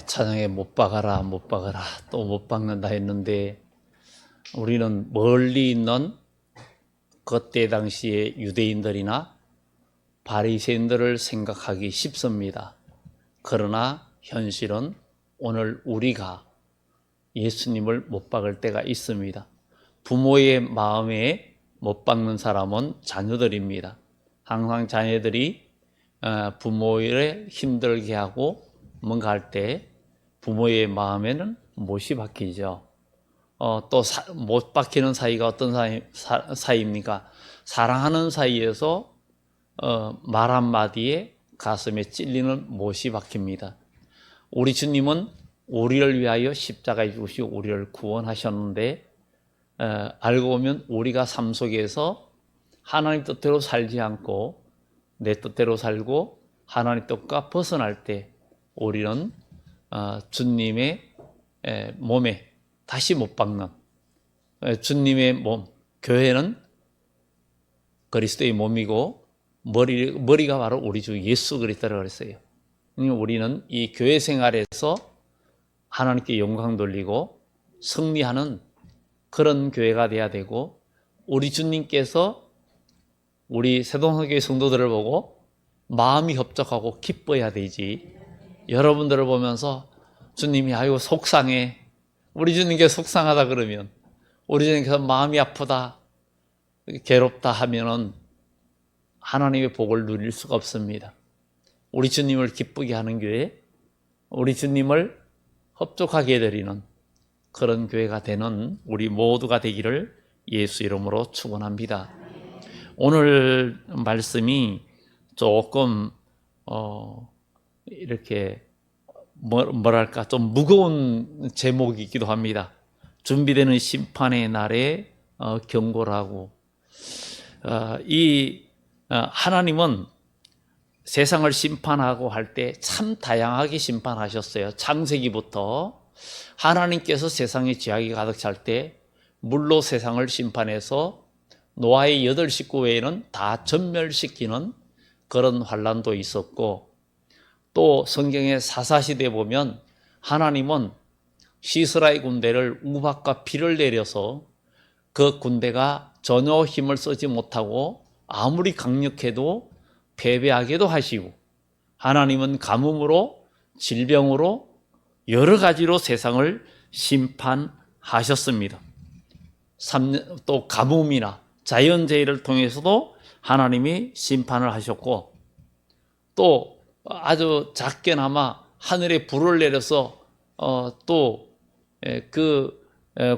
찬양에 못 박아라 못 박아라 또 못 박는다 했는데, 우리는 멀리 있는 그때 당시의 유대인들이나 바리새인들을 생각하기 쉽습니다. 그러나 현실은 오늘 우리가 예수님을 못 박을 때가 있습니다. 부모의 마음에 못 박는 사람은 자녀들입니다. 항상 자녀들이 부모를 힘들게 하고 뭔가 할 때 부모의 마음에는 못이 박히죠. 또 못 박히는 사이가 어떤 사이입니까? 사랑하는 사이에서 말 한마디에 가슴에 찔리는 못이 박힙니다. 우리 주님은 우리를 위하여 십자가에 죽으시고 우리를 구원하셨는데, 알고 보면 우리가 삶 속에서 하나님 뜻대로 살지 않고 내 뜻대로 살고 하나님 뜻과 벗어날 때 우리는 주님의 몸에 다시 못 박는, 주님의 몸, 교회는 그리스도의 몸이고 머리가 바로 우리 주 예수 그리스도라고 그랬어요. 우리는 이 교회 생활에서 하나님께 영광 돌리고 승리하는 그런 교회가 돼야 되고, 우리 주님께서 우리 세동교회 성도들을 보고 마음이 협족하고 기뻐야 되지, 여러분들을 보면서 주님이 아유 속상해, 우리 주님께 속상하다 그러면, 우리 주님께서 마음이 아프다 괴롭다 하면은 하나님의 복을 누릴 수가 없습니다. 우리 주님을 기쁘게 하는 교회, 우리 주님을 협족하게 해드리는 그런 교회가 되는 우리 모두가 되기를 예수 이름으로 축원합니다. 오늘 말씀이 조금 이렇게 뭐랄까 좀 무거운 제목이기도 합니다. 준비되는 심판의 날에 경고라고. 하나님은 세상을 심판하고 할 때 참 다양하게 심판하셨어요. 창세기부터 하나님께서 세상에 죄악이 가득 찰 때 물로 세상을 심판해서 노아의 8 식구 외에는 다 전멸시키는 그런 환난도 있었고, 또 성경의 사사시대에 보면 하나님은 시스라의 군대를 우박과 비를 내려서 그 군대가 전혀 힘을 쓰지 못하고 아무리 강력해도 패배하게도 하시고, 하나님은 가뭄으로 질병으로 여러 가지로 세상을 심판하셨습니다. 또 가뭄이나 자연재해를 통해서도 하나님이 심판을 하셨고, 또 아주 작게나마 하늘에 불을 내려서 또 그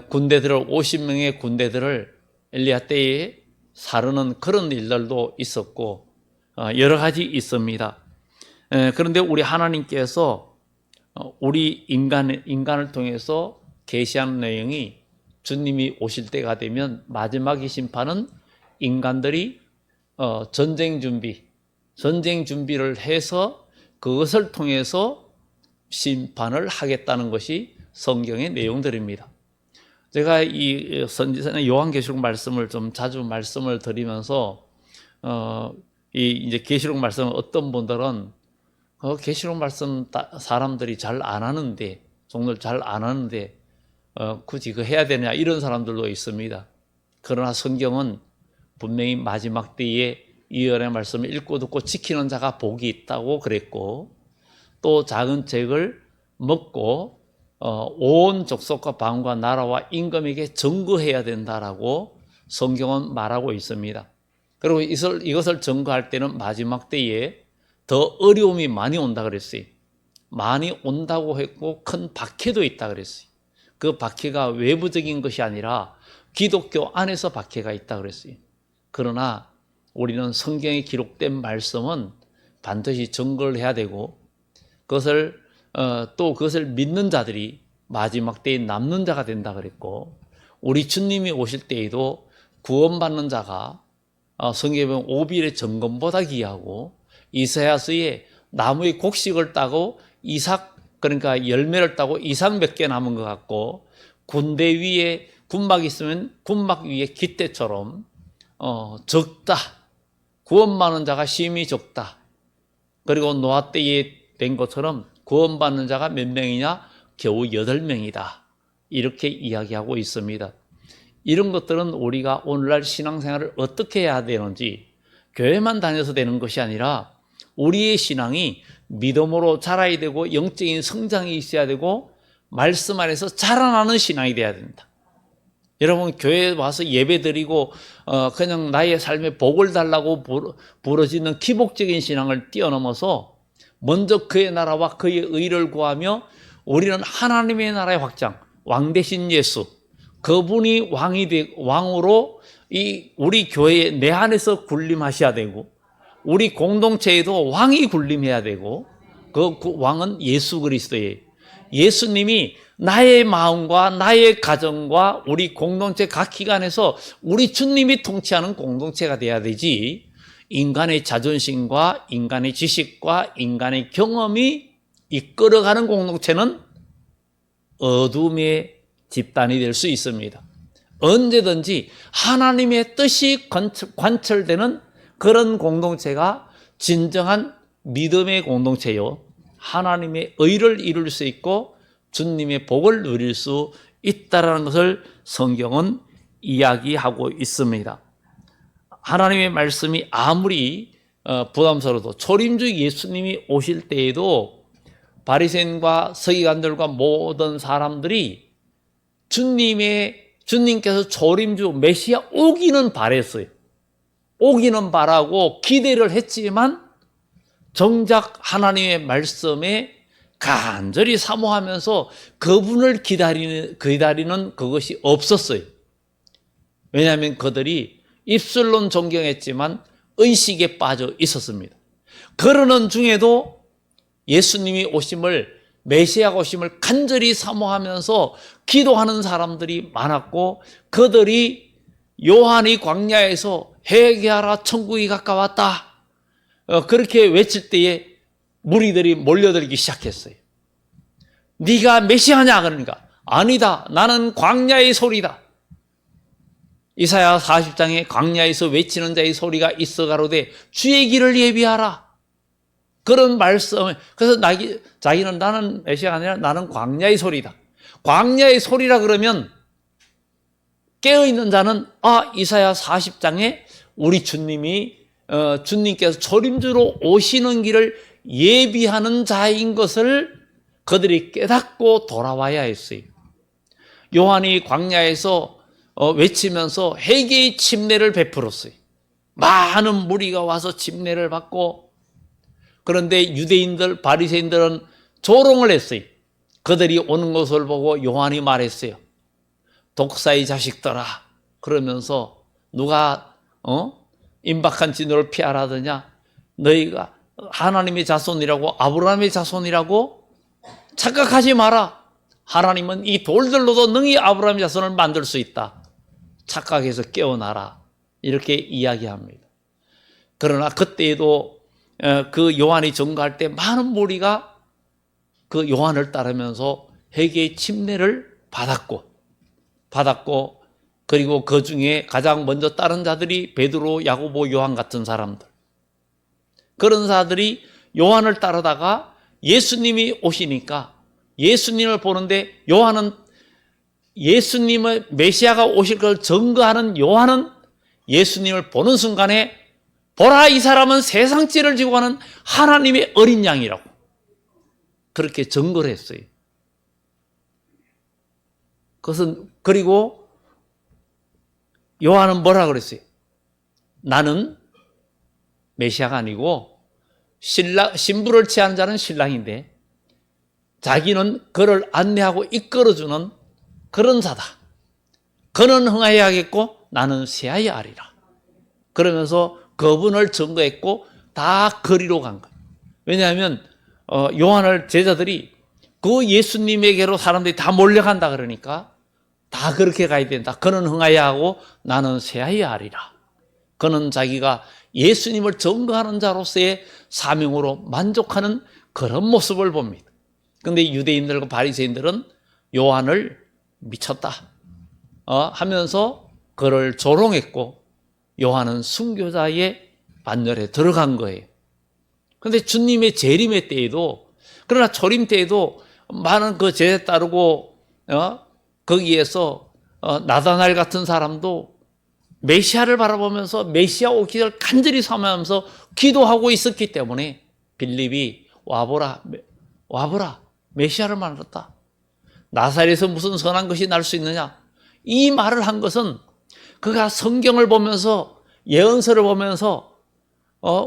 군대들을 50명의 군대들을 엘리야 때에 사르는 그런 일들도 있었고 여러 가지 있습니다. 그런데 우리 하나님께서 우리 인간을 통해서 계시하는 내용이, 주님이 오실 때가 되면 마지막의 심판은 인간들이 전쟁 준비를 해서 그것을 통해서 심판을 하겠다는 것이 성경의 내용들입니다. 제가 이 선지자 요한계시록 말씀을 좀 자주 말씀을 드리면서 이제 계시록 말씀은 어떤 분들은 계시록 말씀 사람들이 잘 안 하는데, 종들 잘 안 하는데 굳이 그 해야 되냐 이런 사람들도 있습니다. 그러나 성경은 분명히 마지막 때에 이언의 말씀을 읽고 듣고 지키는 자가 복이 있다고 그랬고, 또 작은 책을 먹고 온 족속과 방과 나라와 임금에게 전거해야 된다라고 성경은 말하고 있습니다. 그리고 이것을 전거할 때는 마지막 때에 더 어려움이 많이 온다 그랬어요. 많이 온다고 했고 큰 박해도 있다 그랬어요. 그 박해가 외부적인 것이 아니라 기독교 안에서 박해가 있다 그랬어요. 그러나 우리는 성경에 기록된 말씀은 반드시 전거를 해야 되고, 그것을 믿는 자들이 마지막 때에 남는 자가 된다 그랬고, 우리 주님이 오실 때에도 구원받는 자가 성경에 보면 오빌의 정금보다 귀하고, 이사야서에 나무의 곡식을 따고 그러니까 열매를 따고 이삭 몇 개 남은 것 같고, 군대 위에 군막이 있으면 군막 위에 깃대처럼 적다, 구원받는 자가 심히 적다. 그리고 노아 때에 된 것처럼 구원받는 자가 몇 명이냐? 겨우 8명이다. 이렇게 이야기하고 있습니다. 이런 것들은 우리가 오늘날 신앙생활을 어떻게 해야 되는지, 교회만 다녀서 되는 것이 아니라 우리의 신앙이 믿음으로 자라야 되고 영적인 성장이 있어야 되고 말씀 안에서 자라나는 신앙이 돼야 된다. 여러분, 교회에 와서 예배 드리고 그냥 나의 삶에 복을 달라고 부르짖는 기복적인 신앙을 뛰어넘어서 먼저 그의 나라와 그의 의를 구하며 우리는 하나님의 나라의 확장, 왕 대신 예수, 그분이 왕으로 우리 교회에 내 안에서 군림하셔야 되고 우리 공동체에도 왕이 군림해야 되고 그 왕은 예수 그리스도예요. 예수님이 나의 마음과 나의 가정과 우리 공동체 각 기관에서 우리 주님이 통치하는 공동체가 돼야 되지, 인간의 자존심과 인간의 지식과 인간의 경험이 이끌어가는 공동체는 어둠의 집단이 될 수 있습니다. 언제든지 하나님의 뜻이 관철되는 그런 공동체가 진정한 믿음의 공동체요, 하나님의 의를 이룰 수 있고 주님의 복을 누릴 수 있다는 것을 성경은 이야기하고 있습니다. 하나님의 말씀이 아무리 부담스러워도 초림주 예수님이 오실 때에도 바리새인과 서기관들과 모든 사람들이 주님께서 초림주 메시아 오기는 바랬어요. 오기는 바라고 기대를 했지만 정작 하나님의 말씀에 간절히 사모하면서 그분을 기다리는 그것이 없었어요. 왜냐하면 그들이 입술론 존경했지만 의식에 빠져 있었습니다. 그러는 중에도 예수님이 메시아가 오심을 간절히 사모하면서 기도하는 사람들이 많았고, 그들이 요한이 광야에서 회개하라 천국이 가까웠다 그렇게 외칠 때에 무리들이 몰려들기 시작했어요. 네가 메시아냐? 그러니까 아니다, 나는 광야의 소리다. 이사야 40장에 광야에서 외치는 자의 소리가 있어 가로되 주의 길을 예비하라, 그런 말씀. 그래서 자기는 나는 메시아가 아니라 나는 광야의 소리다. 광야의 소리라 그러면 깨어있는 자는 이사야 40장에 우리 주님께서 초림주로 오시는 길을 예비하는 자인 것을 그들이 깨닫고 돌아와야 했어요. 요한이 광야에서 외치면서 회개의 침례를 베풀었어요. 많은 무리가 와서 침례를 받고, 그런데 유대인들, 바리새인들은 조롱을 했어요. 그들이 오는 것을 보고 요한이 말했어요. 독사의 자식들아, 그러면서 누가 임박한 진노를 피하라더냐? 너희가 하나님의 자손이라고, 아브라함의 자손이라고 착각하지 마라. 하나님은 이 돌들로도 능히 아브라함의 자손을 만들 수 있다. 착각해서 깨어나라. 이렇게 이야기합니다. 그러나 그때에도 그 요한이 증거할 때 많은 무리가 그 요한을 따르면서 회개의 침례를 받았고, 그리고 그 중에 가장 먼저 따른 자들이 베드로, 야고보, 요한 같은 사람들, 그런 자들이 요한을 따르다가 예수님이 오시니까 예수님을 보는데, 요한은 예수님의 메시아가 오실 걸 증거하는 요한은 예수님을 보는 순간에 보라, 이 사람은 세상죄를 지고 가는 하나님의 어린 양이라고 그렇게 증거를 했어요. 그리고 요한은 뭐라 그랬어요? 나는 메시아가 아니고 신부를 취하는 자는 신랑인데 자기는 그를 안내하고 이끌어주는 그런 자다. 그는 흥하여야겠고 나는 쇠하여야 하리라. 그러면서 그분을 증거했고 다 거리로 간 거예요. 왜냐하면 요한을 제자들이 그 예수님에게로 사람들이 다 몰려간다 그러니까 다 그렇게 가야 된다. 그는 흥하여야 하고 나는 쇠하여야 하리라. 그는 자기가 예수님을 증거하는 자로서의 사명으로 만족하는 그런 모습을 봅니다. 그런데 유대인들과 바리새인들은 요한을 미쳤다 하면서 그를 조롱했고, 요한은 순교자의 반열에 들어간 거예요. 그런데 주님의 재림의 때에도 그러나 초림 때에도 많은 그 제자 따르고 거기에서 나다나엘 같은 사람도 메시아를 바라보면서 메시아 오기를 간절히 사모하면서 기도하고 있었기 때문에 빌립이 와보라 메시아를 만났다. 나사렛에서 무슨 선한 것이 날 수 있느냐? 이 말을 한 것은 그가 성경을 보면서 예언서를 보면서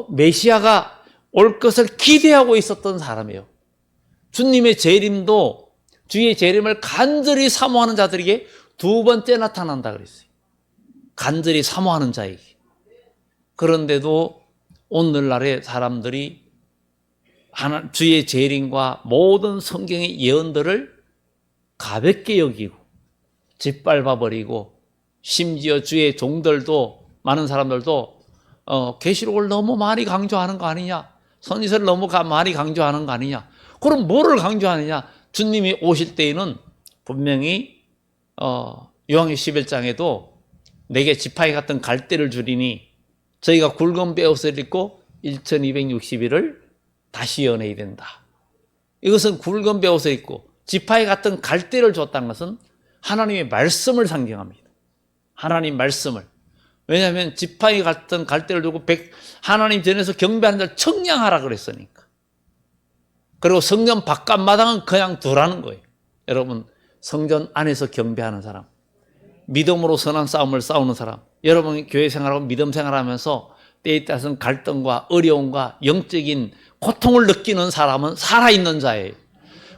메시아가 올 것을 기대하고 있었던 사람이에요. 주님의 재림도 주의 재림을 간절히 사모하는 자들에게 두 번째 나타난다 그랬어요. 간절히 사모하는 자에게. 그런데도 오늘날의 사람들이 주의 재림과 모든 성경의 예언들을 가볍게 여기고 짓밟아버리고 심지어 주의 종들도 많은 사람들도 계시록을 너무 많이 강조하는 거 아니냐, 선지서를 너무 많이 강조하는 거 아니냐. 그럼 뭐를 강조하느냐? 주님이 오실 때에는 분명히 요한계시록 11장에도 내게 지팡이 같은 갈대를 주리니 저희가 굵은 뼈옷을 입고 1260일을 다시 연해야 된다. 이것은 굵은 뼈옷을 입고 지팡이 같은 갈대를 줬다는 것은 하나님의 말씀을 상징합니다. 하나님 말씀을. 왜냐하면 지팡이 같은 갈대를 두고 하나님 전에서 경배하는 자를 청량하라 그랬으니까. 그리고 성전 바깥마당은 그냥 두라는 거예요. 여러분, 성전 안에서 경배하는 사람, 믿음으로 선한 싸움을 싸우는 사람, 여러분 교회 생활하고 믿음 생활하면서 때에 따라서는 갈등과 어려움과 영적인 고통을 느끼는 사람은 살아있는 자예요.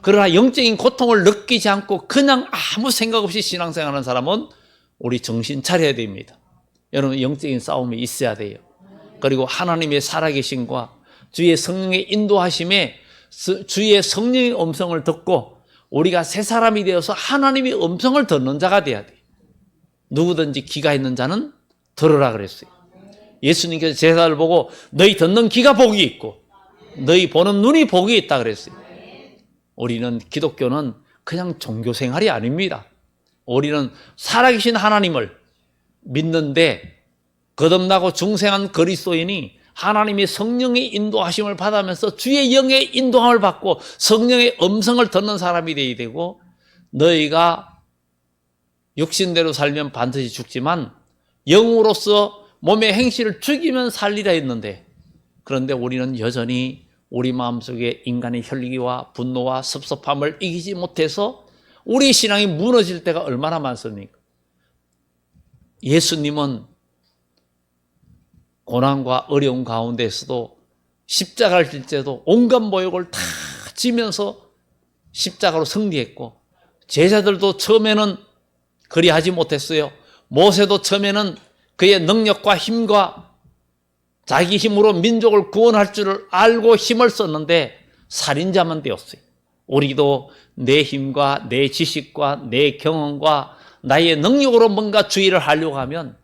그러나 영적인 고통을 느끼지 않고 그냥 아무 생각 없이 신앙생활하는 사람은 우리 정신 차려야 됩니다. 여러분, 영적인 싸움이 있어야 돼요. 그리고 하나님의 살아계심과 주의 성령의 인도하심에 주의 성령의 음성을 듣고 우리가 새 사람이 되어서 하나님의 음성을 듣는 자가 돼야 돼요. 누구든지 귀가 있는 자는 들으라 그랬어요. 예수님께서 제자를 보고 너희 듣는 귀가 복이 있고 너희 보는 눈이 복이 있다 그랬어요. 우리는 기독교는 그냥 종교생활이 아닙니다. 우리는 살아계신 하나님을 믿는데 거듭나고 중생한 그리스도인이 하나님의 성령의 인도하심을 받으면서 주의 영의 인도함을 받고 성령의 음성을 듣는 사람이 되어야 되고, 너희가 육신대로 살면 반드시 죽지만 영으로서 몸의 행실을 죽이면 살리라 했는데, 그런데 우리는 여전히 우리 마음속에 인간의 혈기와 분노와 섭섭함을 이기지 못해서 우리 신앙이 무너질 때가 얼마나 많습니까? 예수님은 고난과 어려움 가운데서도 십자가를 질 때도 온갖 모욕을 다 지면서 십자가로 승리했고, 제자들도 처음에는 그리하지 못했어요. 모세도 처음에는 그의 능력과 힘과 자기 힘으로 민족을 구원할 줄을 알고 힘을 썼는데 살인자만 되었어요. 우리도 내 힘과 내 지식과 내 경험과 나의 능력으로 뭔가 주의를 하려고 하면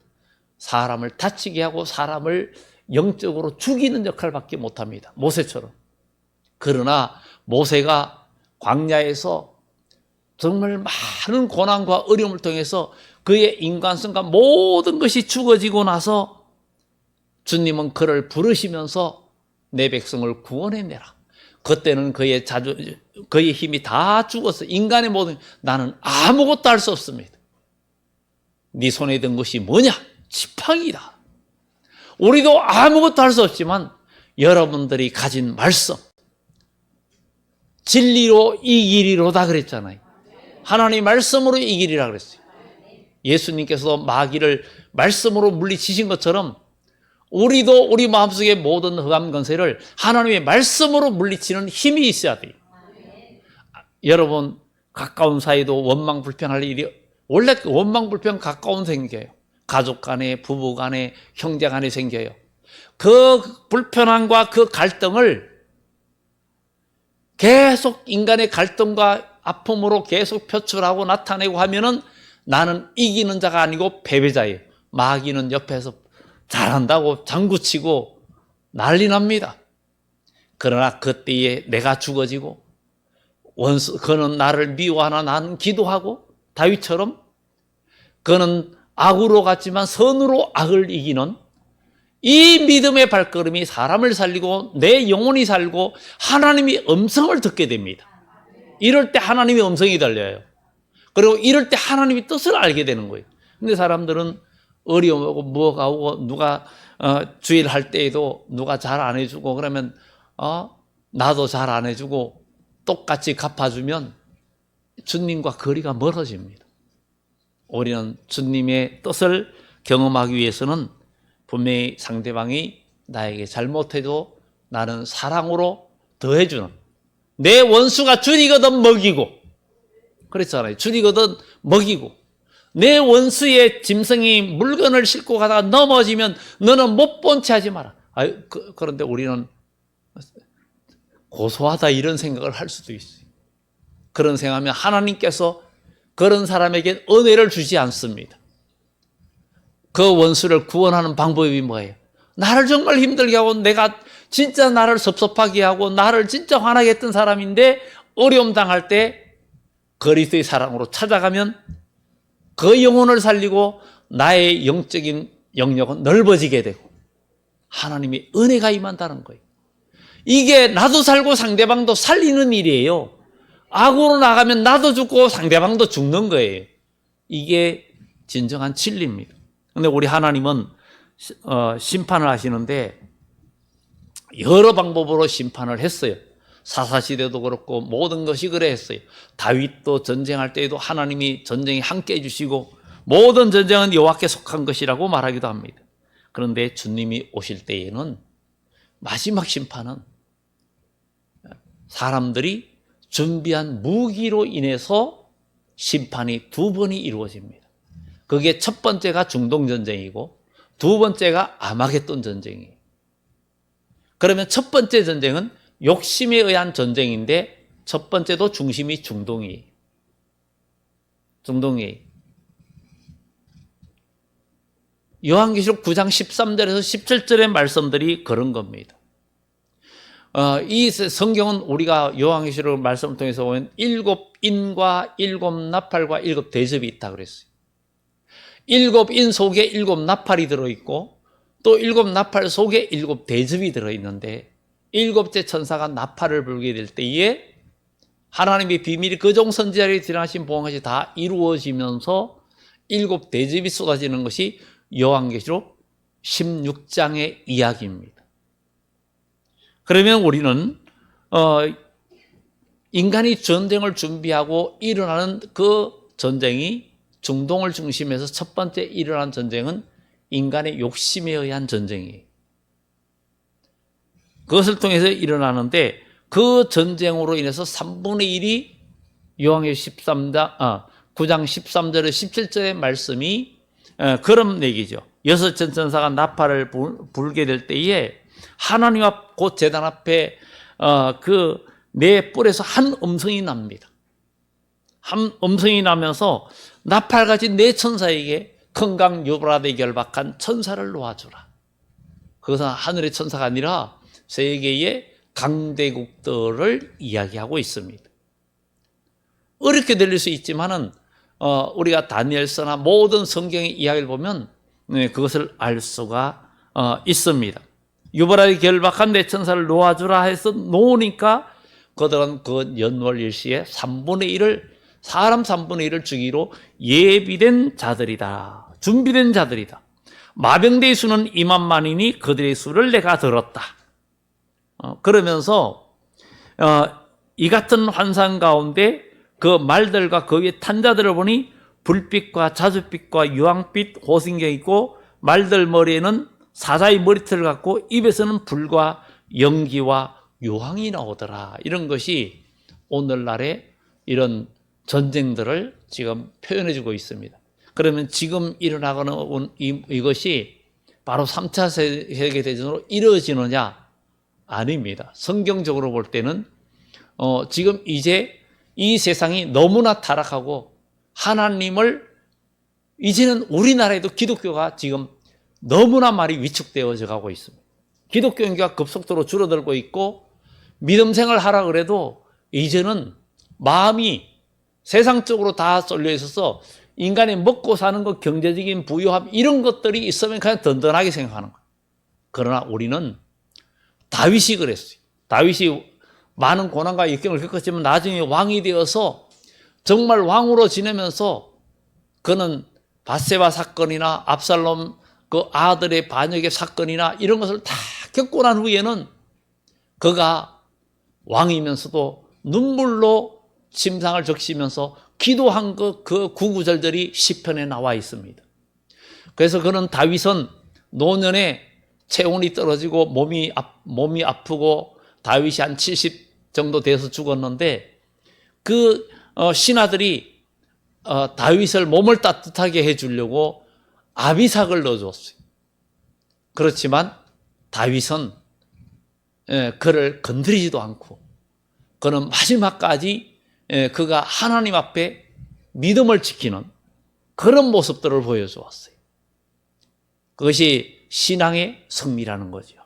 사람을 다치게 하고 사람을 영적으로 죽이는 역할밖에 못합니다. 모세처럼. 그러나 모세가 광야에서 정말 많은 고난과 어려움을 통해서 그의 인간성과 모든 것이 죽어지고 나서 주님은 그를 부르시면서 내 백성을 구원해내라. 그때는 그의 힘이 다 죽어서 인간의 모든, 나는 아무것도 할 수 없습니다. 네 손에 든 것이 뭐냐? 지팡이다. 우리도 아무것도 할 수 없지만 여러분들이 가진 말씀, 진리로 이기리로다 그랬잖아요. 하나님 말씀으로 이기리라 그랬어요. 예수님께서 마귀를 말씀으로 물리치신 것처럼 우리도 우리 마음속의 모든 흑암 권세를 하나님의 말씀으로 물리치는 힘이 있어야 돼요. 여러분, 가까운 사이도 원망 불평할 일이, 원래 원망 불평 가까운 생겨요. 가족 간에, 부부 간에, 형제 간에 생겨요. 그 불편함과 그 갈등을 계속 인간의 갈등과 아픔으로 계속 표출하고 나타내고 하면은 나는 이기는 자가 아니고 패배자예요. 마귀는 옆에서 잘한다고 장구치고 난리 납니다. 그러나 그때에 내가 죽어지고 그는 나를 미워하나 나는 기도하고, 다윗처럼 그는 악으로 갔지만 선으로 악을 이기는 이 믿음의 발걸음이 사람을 살리고 내 영혼이 살고 하나님의 음성을 듣게 됩니다. 이럴 때 하나님의 음성이 들려요. 그리고 이럴 때 하나님의 뜻을 알게 되는 거예요. 근데 사람들은 어려움하고 뭐가 오고 누가 주일 할 때에도 누가 잘 안 해주고 그러면 나도 잘 안 해주고 똑같이 갚아주면 주님과 거리가 멀어집니다. 우리는 주님의 뜻을 경험하기 위해서는 분명히 상대방이 나에게 잘못해도 나는 사랑으로 더해주는, 내 원수가 줄이거든 먹이고, 그랬잖아요. 줄이거든 먹이고, 내 원수의 짐승이 물건을 싣고 가다가 넘어지면 너는 못 본 채 하지 마라. 그런데 우리는 고소하다 이런 생각을 할 수도 있어요. 그런 생각하면 하나님께서 그런 사람에게 은혜를 주지 않습니다. 그 원수를 구원하는 방법이 뭐예요? 나를 정말 힘들게 하고 내가 진짜 나를 섭섭하게 하고 나를 진짜 화나게 했던 사람인데 어려움 당할 때 그리스도의 사랑으로 찾아가면 그 영혼을 살리고 나의 영적인 영역은 넓어지게 되고 하나님의 은혜가 임한다는 거예요. 이게 나도 살고 상대방도 살리는 일이에요. 악으로 나가면 나도 죽고 상대방도 죽는 거예요. 이게 진정한 진리입니다. 그런데 우리 하나님은 심판을 하시는데 여러 방법으로 심판을 했어요. 사사시대도 그렇고 모든 것이 그래 했어요. 다윗도 전쟁할 때에도 하나님이 전쟁에 함께 해주시고 모든 전쟁은 여호와께 속한 것이라고 말하기도 합니다. 그런데 주님이 오실 때에는 마지막 심판은 사람들이 준비한 무기로 인해서 심판이 두 번이 이루어집니다. 그게 첫 번째가 중동전쟁이고 두 번째가 아마겟돈 전쟁이에요. 그러면 첫 번째 전쟁은 욕심에 의한 전쟁인데 첫 번째도 중심이 중동이에요. 요한계시록 9장 13절에서 17절의 말씀들이 그런 겁니다. 이 성경은 우리가 요한계시록 말씀을 통해서 보면 7인과 7나팔과 7대접이 있다고 그랬어요. 7인 속에 7나팔이 들어있고 또 7나팔 속에 7대접이 들어있는데 일곱째 천사가 나팔을 불게 될 때에 하나님의 비밀이 그종 선지자들이 드러나신 복음까지 다 이루어지면서 7대접이 쏟아지는 것이 요한계시록 16장의 이야기입니다. 그러면 우리는 인간이 전쟁을 준비하고 일어나는 그 전쟁이 중동을 중심해서 첫 번째 일어난 전쟁은 인간의 욕심에 의한 전쟁이에요. 그것을 통해서 일어나는데 그 전쟁으로 인해서 3분의 1이 요한계시록 9장 13절에 17절의 말씀이 그런 얘기죠. 여섯째 천사가 나팔을 불게 될 때에 하나님 앞 곧 제단 앞에 그 내 뿔에서 한 음성이 납니다. 한 음성이 나면서 나팔같이 네 천사에게 건강 유브라데 결박한 천사를 놓아주라. 그것은 하늘의 천사가 아니라 세계의 강대국들을 이야기하고 있습니다. 어렵게 들릴 수 있지만은 우리가 다니엘서나 모든 성경의 이야기를 보면 그것을 알 수가 있습니다. 유브라데 결박한 네 천사를 놓아주라 해서 놓으니까 그들은 그 연월일시에 3분의 1을 사람 3분의 1을 주기로 예비된 자들이다. 준비된 자들이다. 마병대의 수는 2만만이니 그들의 수를 내가 들었다. 그러면서 이 같은 환상 가운데 그 말들과 거기에 탄 자들을 보니 불빛과 자줏빛과 유황빛 호승경이 있고 말들 머리에는 사자의 머리털을 갖고 입에서는 불과 연기와 유황이 나오더라. 이런 것이 오늘날의 이런 전쟁들을 지금 표현해 주고 있습니다. 그러면 지금 일어나가는 이것이 바로 3차 세계대전으로 이루어지느냐? 아닙니다. 성경적으로 볼 때는 지금 이제 이 세상이 너무나 타락하고 하나님을 이제는 우리나라에도 기독교가 지금 너무나 많이 위축되어져 가고 있습니다. 기독교 인기가 급속도로 줄어들고 있고 믿음 생활을 하라 그래도 이제는 마음이 세상 쪽으로 다 쏠려 있어서 인간이 먹고 사는 것, 경제적인 부유함 이런 것들이 있으면 그냥 든든하게 생각하는 거예요. 그러나 우리는 다윗이 그랬어요. 다윗이 많은 고난과 역경을 겪었지만 나중에 왕이 되어서 정말 왕으로 지내면서 그는 밧세바 사건이나 압살롬 그 아들의 반역의 사건이나 이런 것을 다 겪고 난 후에는 그가 왕이면서도 눈물로 침상을 적시면서 기도한 그 구구절절이 시편에 나와 있습니다. 그래서 그는 다윗은 노년에 체온이 떨어지고 몸이 아프고 다윗이 한 70 정도 돼서 죽었는데 그 신하들이 다윗을 몸을 따뜻하게 해주려고 아비삭을 넣어줬어요. 그렇지만 다윗은 그를 건드리지도 않고 그는 마지막까지 그가 하나님 앞에 믿음을 지키는 그런 모습들을 보여주었어요. 그것이 신앙의 승리라는 거죠.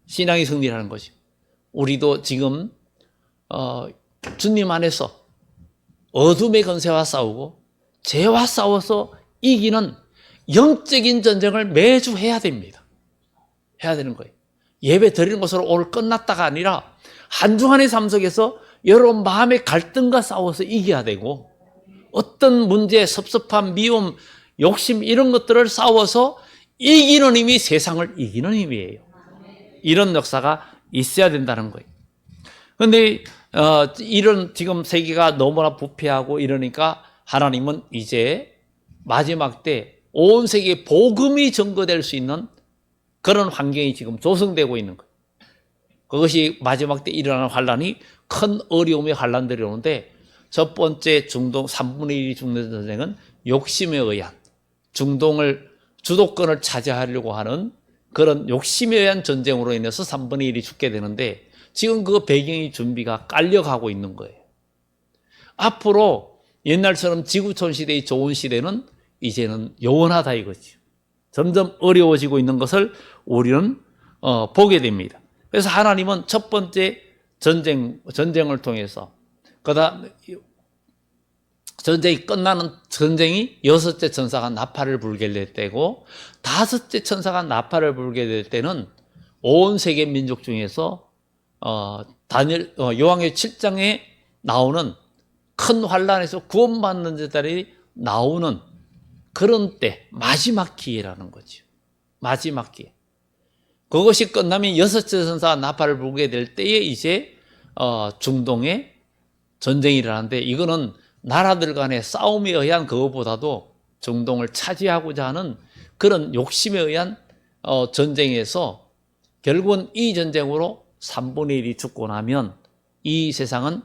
신앙의 승리라는 거죠. 우리도 지금 주님 안에서 어둠의 권세와 싸우고 죄와 싸워서 이기는 영적인 전쟁을 매주 해야 됩니다. 해야 되는 거예요. 예배 드리는 것으로 오늘 끝났다가 아니라 한주간의 삶 속에서 여러분 마음의 갈등과 싸워서 이겨야 되고 어떤 문제, 섭섭함, 미움, 욕심 이런 것들을 싸워서 이기는 힘이 세상을 이기는 힘이에요. 이런 역사가 있어야 된다는 거예요. 그런데 이런 지금 세계가 너무나 부패하고 이러니까 하나님은 이제 마지막 때 온 세계에 복음이 전거될 수 있는 그런 환경이 지금 조성되고 있는 거예요. 그것이 마지막 때 일어나는 환란이 큰 어려움의 환란들이 오는데 첫 번째 중동 3분의 1이 죽는 전쟁은 욕심에 의한 중동을 주도권을 차지하려고 하는 그런 욕심에 의한 전쟁으로 인해서 3분의 1이 죽게 되는데 지금 그 배경이 준비가 깔려가고 있는 거예요. 앞으로 옛날처럼 지구촌 시대의 좋은 시대는 이제는 영원하다 이거죠. 점점 어려워지고 있는 것을 우리는 보게 됩니다. 그래서 하나님은 첫 번째 전쟁을 통해서 그다음 전쟁이 끝나는 전쟁이 여섯째 천사가 나팔을 불게 될 때고 다섯째 천사가 나팔을 불게 될 때는 온 세계 민족 중에서 요한계시록 7장에 나오는 큰 환란에서 구원받는 자들이 나오는 그런 때 마지막 기회라는 거죠. 마지막 기회. 그것이 끝나면 여섯째 천사가 나팔을 불게 될 때에 이제 중동에 전쟁이 일어나는데 이거는 나라들 간의 싸움에 의한 그것보다도 중동을 차지하고자 하는 그런 욕심에 의한 전쟁에서 결국은 이 전쟁으로 3분의 1이 죽고 나면 이 세상은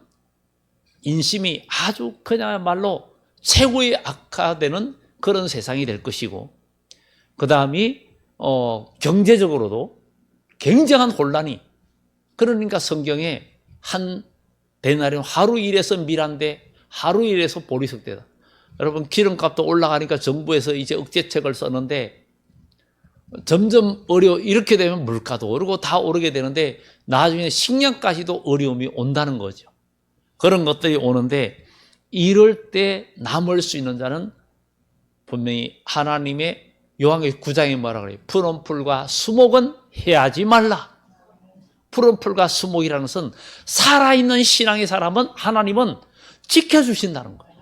인심이 아주 그야말로 최고의 악화되는 그런 세상이 될 것이고 그 다음이 경제적으로도 굉장한 혼란이 그러니까 성경에 한 데나리온 하루 일해서 밀한데 하루 일해서 보리석대다. 여러분 기름값도 올라가니까 정부에서 이제 억제책을 썼는데 점점 이렇게 되면 물가도 오르고 다 오르게 되는데 나중에 식량까지도 어려움이 온다는 거죠. 그런 것들이 오는데 이럴 때 남을 수 있는 자는 분명히 하나님의 요한계시록 9장에 뭐라 그래요? 푸른 풀과 수목은 해하지 말라. 푸른 풀과 수목이라는 것은 살아있는 신앙의 사람은 하나님은 지켜주신다는 거예요.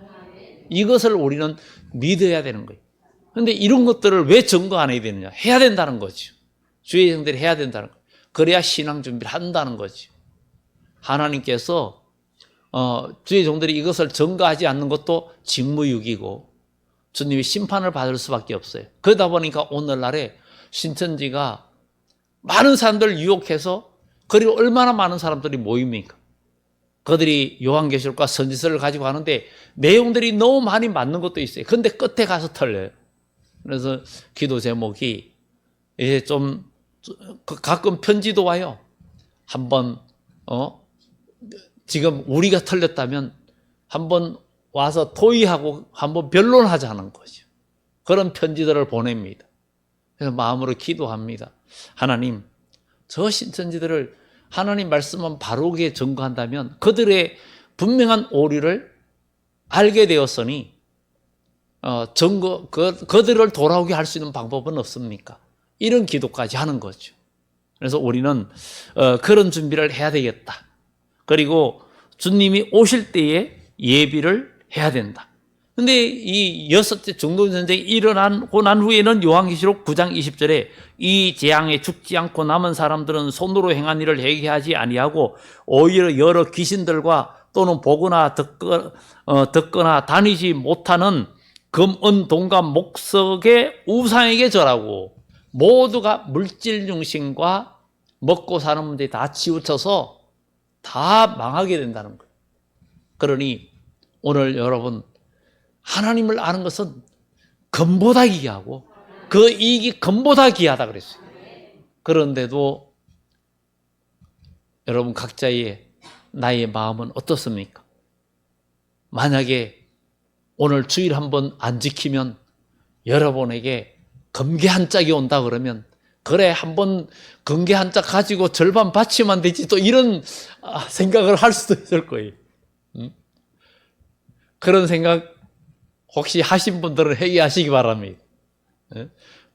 이것을 우리는 믿어야 되는 거예요. 그런데 이런 것들을 왜 점거 안 해야 되느냐? 해야 된다는 거죠. 주의 종들이 해야 된다는 거예요. 그래야 신앙 준비를 한다는 거죠. 하나님께서 주의 종들이 이것을 점거하지 않는 것도 직무유기고 주님이 심판을 받을 수밖에 없어요. 그러다 보니까 오늘날에 신천지가 많은 사람들을 유혹해서 그리고 얼마나 많은 사람들이 모입니까? 그들이 요한계시록과 선지서를 가지고 가는데 내용들이 너무 많이 맞는 것도 있어요. 근데 끝에 가서 틀려요. 그래서 기도 제목이 이제 좀 가끔 편지도 와요. 한번 지금 우리가 틀렸다면 한번 와서 토의하고 한번 변론하자는 거죠. 그런 편지들을 보냅니다. 그래서 마음으로 기도합니다. 하나님, 저 신천지들을 하나님 말씀만 바르게 전거한다면 그들의 분명한 오류를 알게 되었으니 그들을 돌아오게 할 수 있는 방법은 없습니까? 이런 기도까지 하는 거죠. 그래서 우리는 그런 준비를 해야 되겠다. 그리고 주님이 오실 때에 예비를 해야 된다. 근데 이 여섯째 중동전쟁이 일어나고 난 후에는 요한계시록 9장 20절에 이 재앙에 죽지 않고 남은 사람들은 손으로 행한 일을 회개하지 아니하고 오히려 여러 귀신들과 또는 보거나 듣거나 다니지 못하는 금, 은, 동과 목석의 우상에게 절하고 모두가 물질 중심과 먹고 사는 문제에 다 치우쳐서 다 망하게 된다는 거예요. 그러니 오늘 여러분 하나님을 아는 것은 금보다 귀하고 그 이익이 금보다 귀하다 그랬어요. 그런데도 여러분 각자의 나의 마음은 어떻습니까? 만약에 오늘 주일 한번 안 지키면 여러분에게 금괴 한 짝이 온다 그러면 그래 한번 금괴 한 짝 가지고 절반 바치면 되지 또 이런 생각을 할 수도 있을 거예요. 그런 생각 혹시 하신 분들은 회개하시기 바랍니다.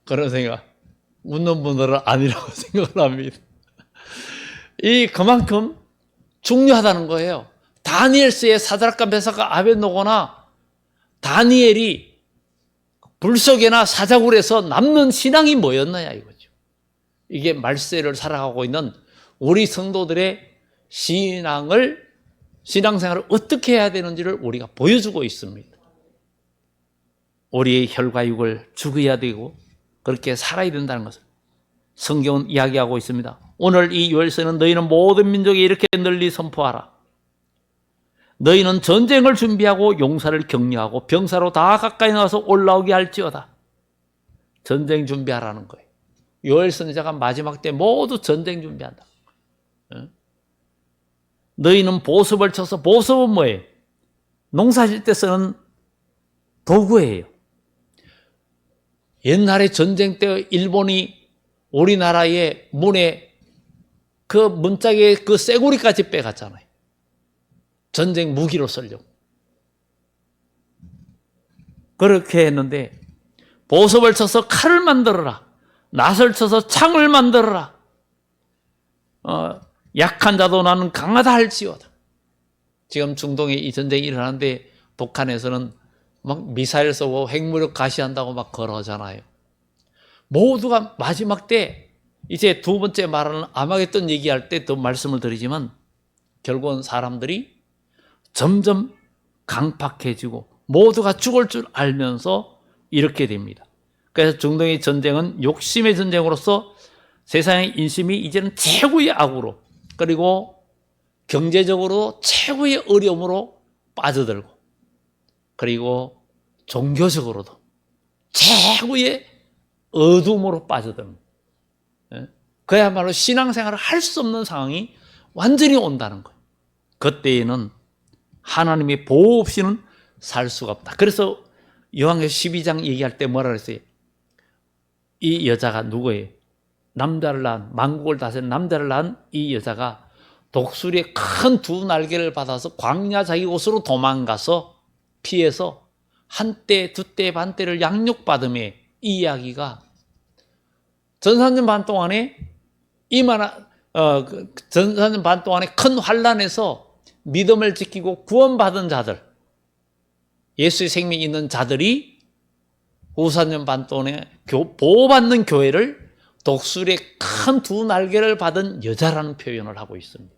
그런 생각 웃는 분들은 아니라고 생각을 합니다. 그만큼 중요하다는 거예요. 다니엘서의 사드락과 메삭과 아벳노고나 다니엘이 불속에나 사자굴에서 남는 신앙이 뭐였느냐 이거죠. 이게 말세를 살아가고 있는 우리 성도들의 신앙생활을 어떻게 해야 되는지를 우리가 보여주고 있습니다. 우리의 혈과 육을 죽여야 되고 그렇게 살아야 된다는 것을 성경은 이야기하고 있습니다. 오늘 이 요엘서는 너희는 모든 민족에 이렇게 널리 선포하라. 너희는 전쟁을 준비하고 용사를 격려하고 병사로 다 가까이 나와서 올라오게 할지어다. 전쟁 준비하라는 거예요. 요엘 선지자가 마지막 때 모두 전쟁 준비한다. 너희는 보습을 쳐서, 보습은 뭐예요? 농사질 때 쓰는 도구예요. 옛날에 전쟁 때 일본이 우리나라의 문에 그 문짝에 그 쇠고리까지 빼갔잖아요. 전쟁 무기로 쓰려고. 그렇게 했는데 보습을 쳐서 칼을 만들어라. 낫을 쳐서 창을 만들어라. 약한 자도 나는 강하다 할지어다. 지금 중동에 이 전쟁이 일어나는데 북한에서는 막 미사일 쏘고 핵무력 가시한다고 막 걸어하잖아요. 모두가 마지막 때 이제 두 번째 말하는 아마겟돈 얘기할 때 더 말씀을 드리지만 결국은 사람들이 점점 강팍해지고 모두가 죽을 줄 알면서 이렇게 됩니다. 그래서 중동의 전쟁은 욕심의 전쟁으로서 세상의 인심이 이제는 최고의 악으로 그리고 경제적으로 최고의 어려움으로 빠져들고 그리고 종교적으로도 최고의 어둠으로 빠져듭니다. 그야말로 신앙생활을 할 수 없는 상황이 완전히 온다는 거예요. 그때에는 하나님의 보호 없이는 살 수가 없다. 그래서 요한계시록 12장 얘기할 때 뭐라 그랬어요? 이 여자가 누구예요? 남자를 낳은, 만국을 다스리는 남자를 낳은 이 여자가 독수리의 큰 두 날개를 받아서 광야 자기 곳으로 도망가서 피해서 한때, 두때, 반때를 양육받음에 이 이야기가 전산년 반 동안에 전산년 반 동안에 큰 환란에서 믿음을 지키고 구원받은 자들, 예수의 생명이 있는 자들이 후사년 반 동안에 보호받는 교회를 독수리의 큰 두 날개를 받은 여자라는 표현을 하고 있습니다.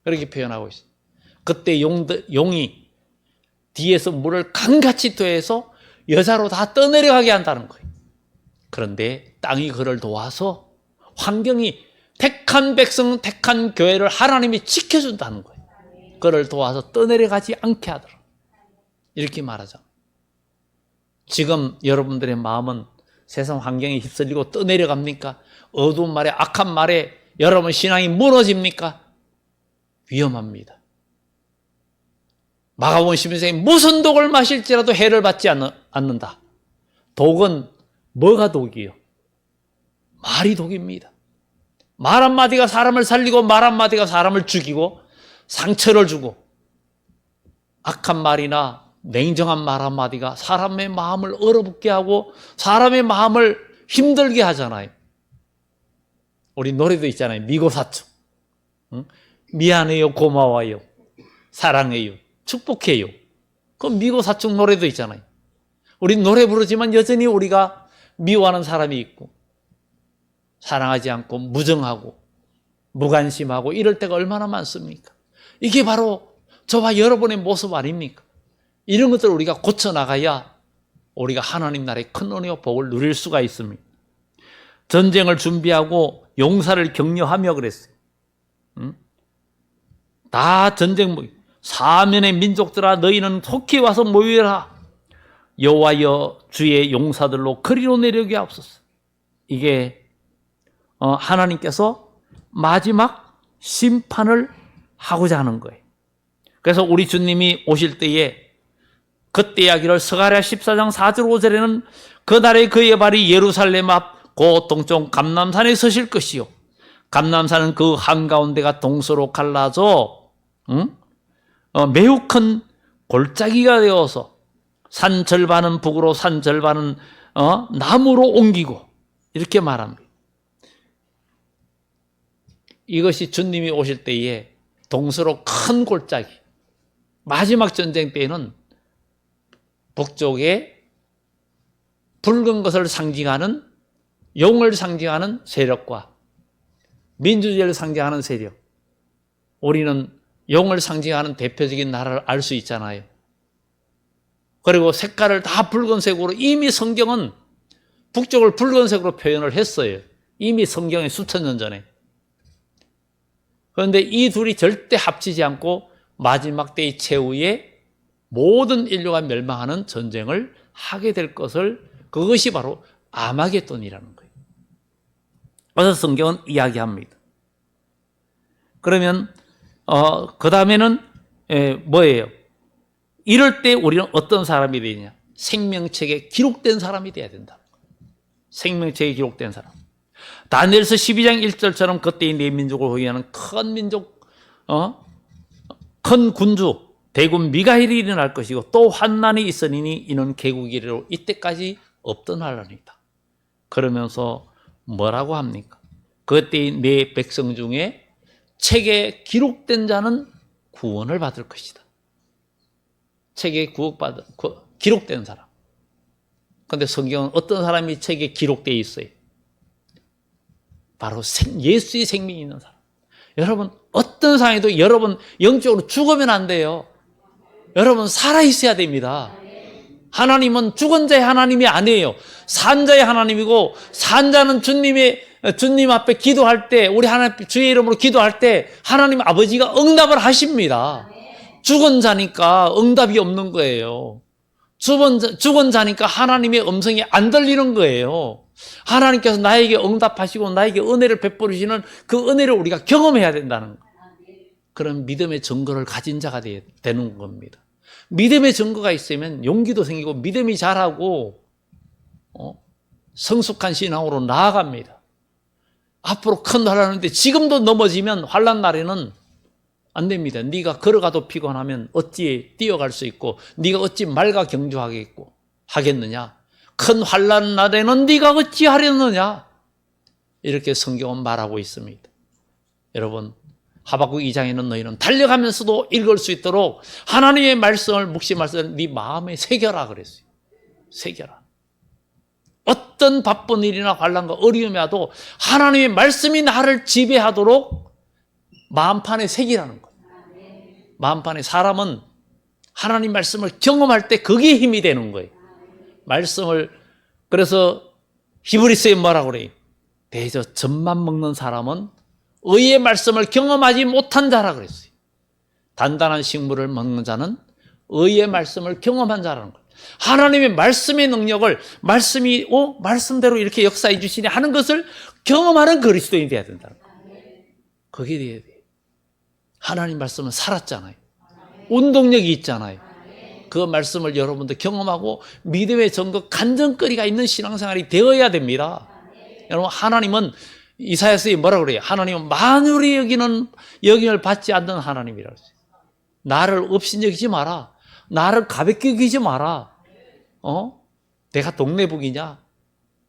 그렇게 표현하고 있어요. 그때 용이 뒤에서 물을 강같이 토해서 여자로 다 떠내려가게 한다는 거예요. 그런데 땅이 그를 도와서 환경이 택한 백성, 택한 교회를 하나님이 지켜준다는 거예요. 그를 도와서 떠내려가지 않게 하더라. 이렇게 말하잖아요. 지금 여러분들의 마음은 세상 환경에 휩쓸리고 떠내려갑니까? 어두운 말에 악한 말에 여러분 신앙이 무너집니까? 위험합니다. 마가복음 11장에 무슨 독을 마실지라도 해를 받지 않는다. 독은 뭐가 독이요? 말이 독입니다. 말 한마디가 사람을 살리고 말 한마디가 사람을 죽이고 상처를 주고 악한 말이나 냉정한 말 한마디가 사람의 마음을 얼어붙게 하고 사람의 마음을 힘들게 하잖아요. 우리 노래도 있잖아요. 미고사축. 응? 미안해요, 고마워요, 사랑해요, 축복해요. 그 미고사축 노래도 있잖아요. 우리 노래 부르지만 여전히 우리가 미워하는 사람이 있고, 사랑하지 않고 무정하고 무관심하고 이럴 때가 얼마나 많습니까? 이게 바로 저와 여러분의 모습 아닙니까? 이런 것들을 우리가 고쳐나가야 우리가 하나님 나라의 큰 은혜와 복을 누릴 수가 있습니다. 전쟁을 준비하고 용사를 격려하며 그랬어요. 응? 다 전쟁 사면의 민족들아, 너희는 속히 와서 모이라. 여호와여 주의 용사들로 그리로 내려게 하옵소서. 이게 하나님께서 마지막 심판을 하고자 하는 거예요. 그래서 우리 주님이 오실 때에 그때 이야기를 스가랴 14장 4절 5절에는 그날에 그의 발이 예루살렘 앞 그 동쪽 감람산에 서실 것이요, 감람산은 그 한가운데가 동서로 갈라져 매우 큰 골짜기가 되어서 산 절반은 북으로 산 절반은 남으로 옮기고, 이렇게 말합니다. 이것이 주님이 오실 때에 동서로 큰 골짜기, 마지막 전쟁 때에는 북쪽에 붉은 것을 상징하는, 용을 상징하는 세력과 민주주의를 상징하는 세력, 우리는 용을 상징하는 대표적인 나라를 알 수 있잖아요. 그리고 색깔을 다 붉은색으로, 이미 성경은 북쪽을 붉은색으로 표현을 했어요. 이미 성경에 수천 년 전에. 그런데 이 둘이 절대 합치지 않고 마지막 때의 최후에 모든 인류가 멸망하는 전쟁을 하게 될 것을, 그것이 바로 아마겟돈이라는 거예요. 그래서 성경은 이야기합니다. 그러면 그 다음에는 뭐예요? 이럴 때 우리는 어떤 사람이 되냐? 생명책에 기록된 사람이 돼야 된다. 생명책에 기록된 사람. 다니엘서 12장 1절처럼 그때의 네 민족을 호위하는 큰 민족, 큰 군주 대군 미가엘이 일어날 것이고, 또 환난이 있으니 이는 개국이래로 이때까지 없던 환난이다. 그러면서 뭐라고 합니까? 그때의 네 백성 중에 책에 기록된 자는 구원을 받을 것이다. 책에 기록된 사람. 그런데 성경은 어떤 사람이 책에 기록되어 있어요? 바로 예수의 생명이 있는 사람. 여러분, 어떤 상황에도 여러분 영적으로 죽으면 안 돼요. 여러분 살아있어야 됩니다. 하나님은 죽은 자의 하나님이 아니에요. 산 자의 하나님이고, 산 자는 주님 앞에 기도할 때, 우리 하나님 주의 이름으로 기도할 때 하나님 아버지가 응답을 하십니다. 죽은 자니까 응답이 없는 거예요. 죽은 자니까 하나님의 음성이 안 들리는 거예요. 하나님께서 나에게 응답하시고 나에게 은혜를 베풀으시는 그 은혜를 우리가 경험해야 된다는 거예요. 그런 믿음의 증거를 가진 자가 되는 겁니다. 믿음의 증거가 있으면 용기도 생기고 믿음이 자라고 성숙한 신앙으로 나아갑니다. 앞으로 큰 환난인데 지금도 넘어지면 환난 날에는 안 됩니다. 네가 걸어가도 피곤하면 어찌 뛰어갈 수 있고, 네가 어찌 말과 경주하겠느냐? 큰 환난 날에는 네가 어찌 하려느냐? 이렇게 성경은 말하고 있습니다. 여러분, 하박국 2장에는 너희는 달려가면서도 읽을 수 있도록 하나님의 말씀을 묵심해서 네 마음에 새겨라 그랬어요. 새겨라. 어떤 바쁜 일이나 환난과 어려움이 와도 하나님의 말씀이 나를 지배하도록 마음판에 새기라는 거예요. 마음판에, 사람은 하나님 말씀을 경험할 때 그게 힘이 되는 거예요. 말씀을, 그래서 히브리서에 뭐라고 그래요? 대저 젖만 먹는 사람은 의의 말씀을 경험하지 못한 자라 그랬어요. 단단한 식물을 먹는 자는 의의 말씀을 경험한 자라는 거예요. 하나님의 말씀의 능력을, 말씀대로 이렇게 역사해 주시니 하는 것을 경험하는 그리스도인이 되어야 된다는 거예요. 그게 돼야 돼요. 하나님 말씀은 살았잖아요. 운동력이 있잖아요. 그 말씀을 여러분들 경험하고 믿음의 증거, 간증거리가 있는 신앙생활이 되어야 됩니다. 여러분, 하나님은 이사야서에 뭐라고 그래요? 하나님은 만유리 여김을 받지 않는 하나님이라고 했어요. 나를 없인 여기지 마라. 나를 가볍게 여기지 마라. 내가 동네북이냐?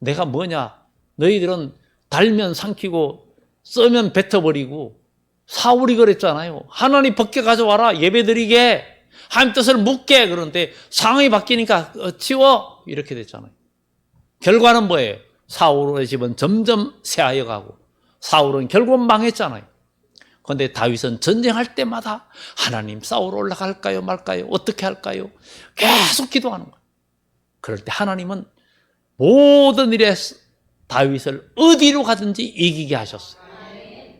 내가 뭐냐? 너희들은 달면 삼키고 쓰면 뱉어버리고 사울이 그랬잖아요. 하나님 벗겨 가져와라 예배드리게 하나님 뜻을 묻게. 그런데 상황이 바뀌니까 치워 이렇게 됐잖아요. 결과는 뭐예요? 사울의 집은 점점 쇠하여 가고 사울은 결국 망했잖아요. 그런데 다윗은 전쟁할 때마다 하나님 사울 올라갈까요 말까요? 어떻게 할까요? 계속 기도하는 거예요. 그럴 때 하나님은 모든 일에 다윗을 어디로 가든지 이기게 하셨어요.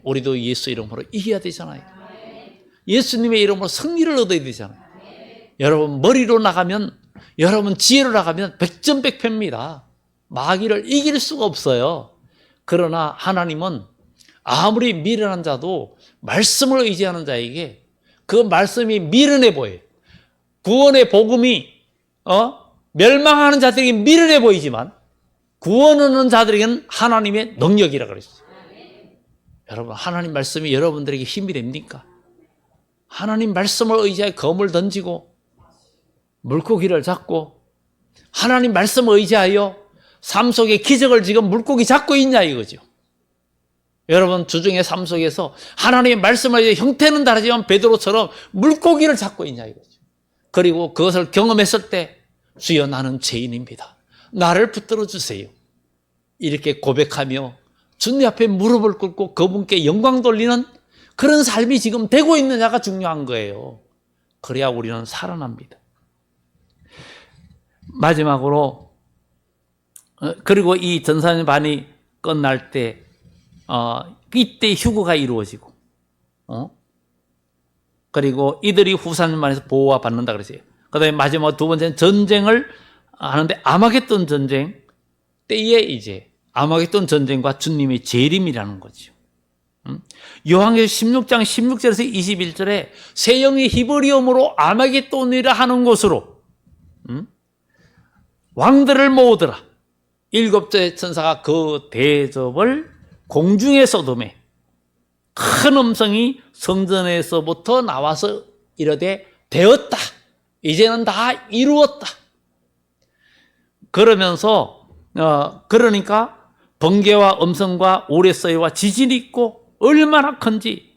우리도 예수 이름으로 이겨야 되잖아요. 예수님의 이름으로 승리를 얻어야 되잖아요. 여러분 머리로 나가면, 여러분 지혜로 나가면 백전백패입니다. 마귀를 이길 수가 없어요. 그러나 하나님은 아무리 미련한 자도 말씀을 의지하는 자에게 그 말씀이 미련해 보여요. 구원의 복음이 멸망하는 자들에게 미련해 보이지만 구원하는 자들에게는 하나님의 능력이라 그랬어요. 여러분 하나님 말씀이 여러분들에게 힘이 됩니까? 하나님 말씀을 의지하여 검을 던지고 물고기를 잡고 하나님 말씀을 의지하여 삶 속에 기적을 지금 물고기 잡고 있냐 이거죠. 여러분 주중의 삶 속에서 하나님의 말씀을 의지하여 형태는 다르지만 베드로처럼 물고기를 잡고 있냐 이거죠. 그리고 그것을 경험했을 때 주여 나는 죄인입니다. 나를 붙들어 주세요. 이렇게 고백하며 주님 앞에 무릎을 꿇고 그분께 영광 돌리는 그런 삶이 지금 되고 있느냐가 중요한 거예요. 그래야 우리는 살아납니다. 마지막으로 그리고 이 전산반이 끝날 때 이때 휴거가 이루어지고 그리고 이들이 후산반에서 보호와 받는다 그랬어요. 그 다음에 마지막 두 번째는 전쟁을 하는데 아마겟돈 전쟁 때에 이제 아마겟돈 전쟁과 주님의 재림이라는 거죠. 요한계시록 16장 16절에서 21절에 새 영이 히브리어로 아마겟돈이라 하는 곳으로 왕들을 모으더라. 일곱째 천사가 그 대접을 공중에 쏟음에 큰 음성이 성전에서부터 나와서 이르되 되었다. 이제는 다 이루었다. 그러면서 그러니까 번개와 음성과 우레소리와 지진이 있고 얼마나 큰지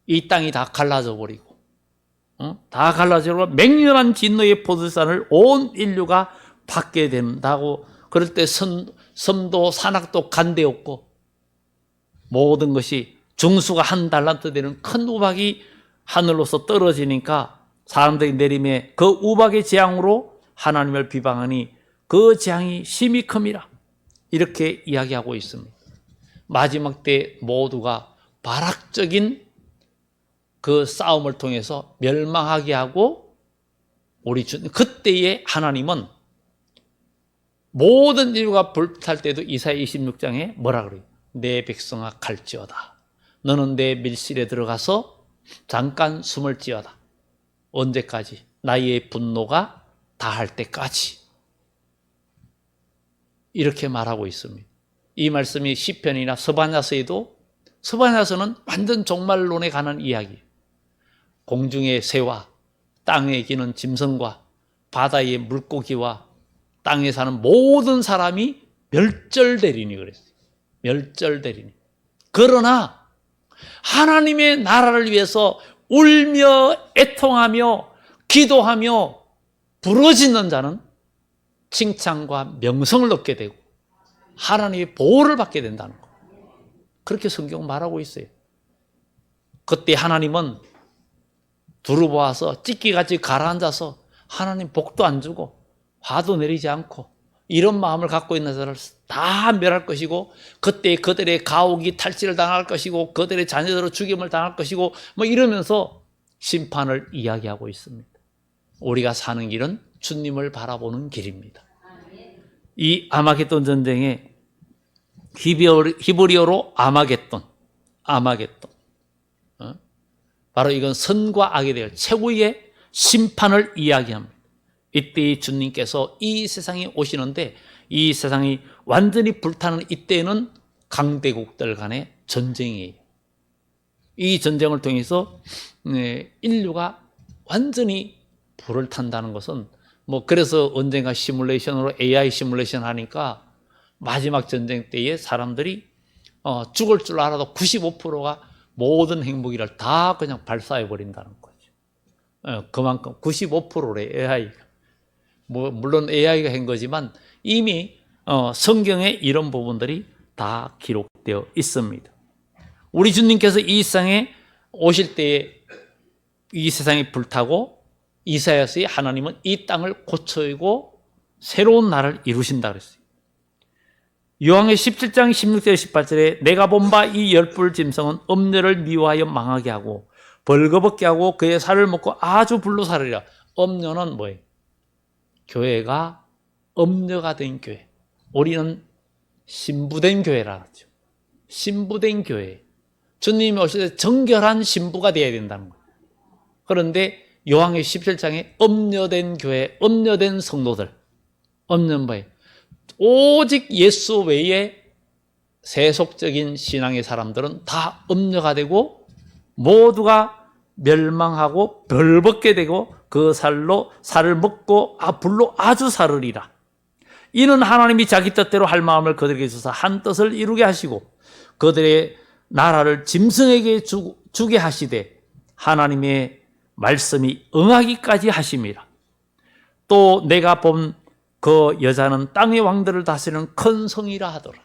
이 땅이 다 갈라져 버리고 다 갈라져 버리고 맹렬한 진노의 포도산을 온 인류가 받게 된다고. 그럴 때 섬도 산악도 간대없고 모든 것이 중수가 한 달란트 되는 큰 우박이 하늘로서 떨어지니까 사람들이 내림에 그 우박의 재앙으로 하나님을 비방하니 그 재앙이 심히 큼이라. 이렇게 이야기하고 있습니다. 마지막 때 모두가 발악적인 그 싸움을 통해서 멸망하게 하고 그때에 하나님은 모든 인류가 불탈 때도 이사야 26장에 뭐라 그래요? 내 백성아 갈지어다. 너는 내 밀실에 들어가서 잠깐 숨을 지어다. 언제까지? 나의 분노가 다할 때까지. 이렇게 말하고 있습니다. 이 말씀이 시편이나 서반야서에도, 서반야서는 완전 종말론에 관한 이야기. 공중의 새와 땅에 기는 짐승과 바다의 물고기와 땅에 사는 모든 사람이 멸절되리니 그랬어요. 멸절되리니. 그러나 하나님의 나라를 위해서 울며 애통하며 기도하며 부르짖는 자는 칭찬과 명성을 얻게 되고 하나님의 보호를 받게 된다는 것. 그렇게 성경 말하고 있어요. 그때 하나님은 두루보아서 찢기같이 가라앉아서 하나님 복도 안 주고 화도 내리지 않고 이런 마음을 갖고 있는 자를 다 멸할 것이고 그때 그들의 가옥이 탈취를 당할 것이고 그들의 자녀들로 죽임을 당할 것이고 뭐 이러면서 심판을 이야기하고 있습니다. 우리가 사는 길은 주님을 바라보는 길입니다. 이 아마겟돈 전쟁에 히브리어로 아마겟돈 바로 이건 선과 악에 대한 최고의 심판을 이야기합니다. 이때 주님께서 이 세상에 오시는데 이 세상이 완전히 불타는 이때는 강대국들 간의 전쟁이에요. 이 전쟁을 통해서 인류가 완전히 불을 탄다는 것은 뭐 그래서 언젠가 시뮬레이션으로 AI 시뮬레이션 하니까 마지막 전쟁 때에 사람들이 죽을 줄 알아도 95%가 모든 행복이를 다 그냥 발사해 버린다는 거죠. 그만큼 95%래 AI가. 물론 AI가 한 거지만 이미 성경에 이런 부분들이 다 기록되어 있습니다. 우리 주님께서 이 세상에 오실 때에 이 세상이 불타고 이사야서에 하나님은 이 땅을 고쳐이고 새로운 나라를 이루신다 그랬어요. 요한의 17장 16절 18절에 내가 본 바 이 열불 짐승은 엄녀를 미워하여 망하게 하고 벌거벗게 하고 그의 살을 먹고 아주 불로 살으리라. 엄녀는 뭐예요? 교회가 엄녀가 된 교회. 우리는 신부된 교회라 하죠. 신부된 교회. 주님이 오실 때 정결한 신부가 되어야 된다는 거예요. 그런데 요한의 17장에 엄녀된 교회, 엄녀된 성도들. 엄녀는 뭐예요? 오직 예수 외에 세속적인 신앙의 사람들은 다 엄녀가 되고 모두가 멸망하고 벌벗게 되고 그 살로 살을 먹고 불로 아주 살으리라. 이는 하나님이 자기 뜻대로 할 마음을 그들에게 주사 한 뜻을 이루게 하시고 그들의 나라를 짐승에게 주게 하시되 하나님의 말씀이 응하기까지 하심이라. 또 내가 본 그 여자는 땅의 왕들을 다스리는 큰 성이라 하더라.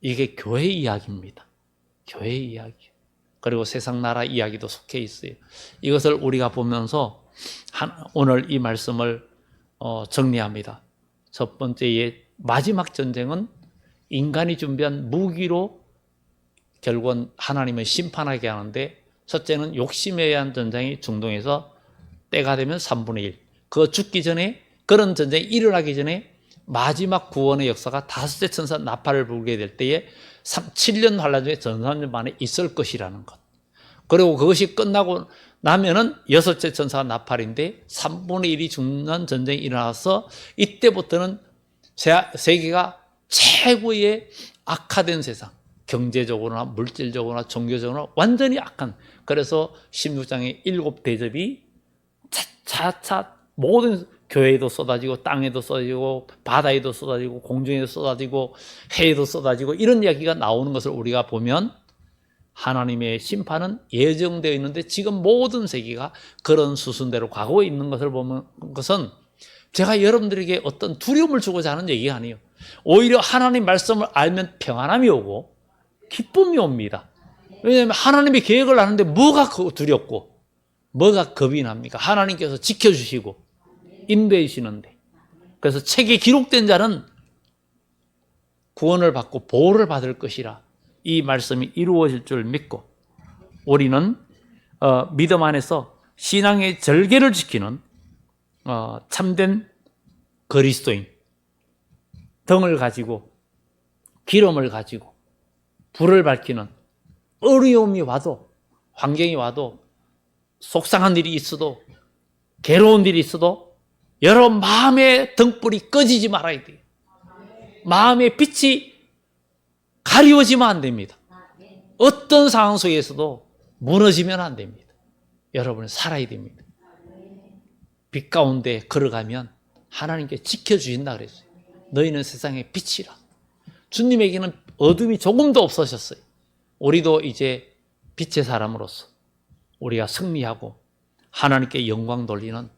이게 교회 이야기입니다. 교회 이야기. 그리고 세상 나라 이야기도 속해 있어요. 이것을 우리가 보면서 오늘 이 말씀을 정리합니다. 첫 번째의 마지막 전쟁은 인간이 준비한 무기로 결국은 하나님을 심판하게 하는데, 첫째는 욕심에 의한 전쟁이 중동에서 때가 되면 3분의 1. 그거 죽기 전에, 그런 전쟁이 일어나기 전에 마지막 구원의 역사가 다섯째 천사 나팔을 불게 될 때에 7년 환란 중에 전산년 만에 있을 것이라는 것. 그리고 그것이 끝나고 나면은 여섯째 천사가 나팔인데 3분의 1이 죽는 전쟁이 일어나서 이때부터는 세계가 최고의 악화된 세상, 경제적으로나 물질적으로나 종교적으로나 완전히 악한. 그래서 16장에 7대접이 차차 모든 교회에도 쏟아지고 땅에도 쏟아지고 바다에도 쏟아지고 공중에도 쏟아지고 해에도 쏟아지고 이런 이야기가 나오는 것을 우리가 보면 하나님의 심판은 예정되어 있는데 지금 모든 세계가 그런 수순대로 가고 있는 것을 보면, 것은 제가 여러분들에게 어떤 두려움을 주고자 하는 얘기가 아니에요. 오히려 하나님 말씀을 알면 평안함이 오고 기쁨이 옵니다. 왜냐하면 하나님의 계획을 아는데 뭐가 두렵고 뭐가 겁이 납니까? 하나님께서 지켜주시고 인도해주시는데. 그래서 책에 기록된 자는 구원을 받고 보호를 받을 것이라 이 말씀이 이루어질 줄 믿고 우리는 믿음 안에서 신앙의 절개를 지키는 참된 그리스도인, 등을 가지고 기름을 가지고 불을 밝히는, 어려움이 와도 환경이 와도 속상한 일이 있어도 괴로운 일이 있어도 여러분 마음의 등불이 꺼지지 말아야 돼요. 마음의 빛이 가리워지면 안 됩니다. 어떤 상황 속에서도 무너지면 안 됩니다. 여러분은 살아야 됩니다. 빛 가운데 걸어가면 하나님께 지켜주신다 그랬어요. 너희는 세상의 빛이라. 주님에게는 어둠이 조금도 없으셨어요. 우리도 이제 빛의 사람으로서 우리가 승리하고 하나님께 영광 돌리는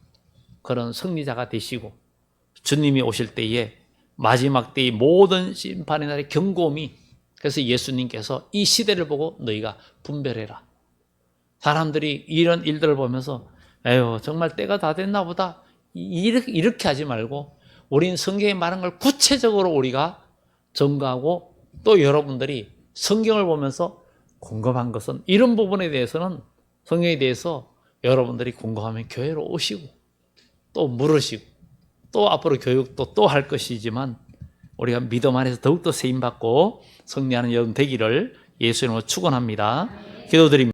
그런 승리자가 되시고 주님이 오실 때에 마지막 때의 모든 심판의 날의 경고음이, 그래서 예수님께서 이 시대를 보고 너희가 분별해라. 사람들이 이런 일들을 보면서 에휴 정말 때가 다 됐나 보다 이렇게 하지 말고 우리는 성경에 말한 걸 구체적으로 우리가 점거하고, 또 여러분들이 성경을 보면서 궁금한 것은 이런 부분에 대해서는 성경에 대해서 여러분들이 궁금하면 교회로 오시고 또 물으시고 또 앞으로 교육도 또 할 것이지만 우리가 믿음 안에서 더욱더 세임받고 승리하는 여러분 되기를 예수 이름으로 축원합니다. 기도드립니다.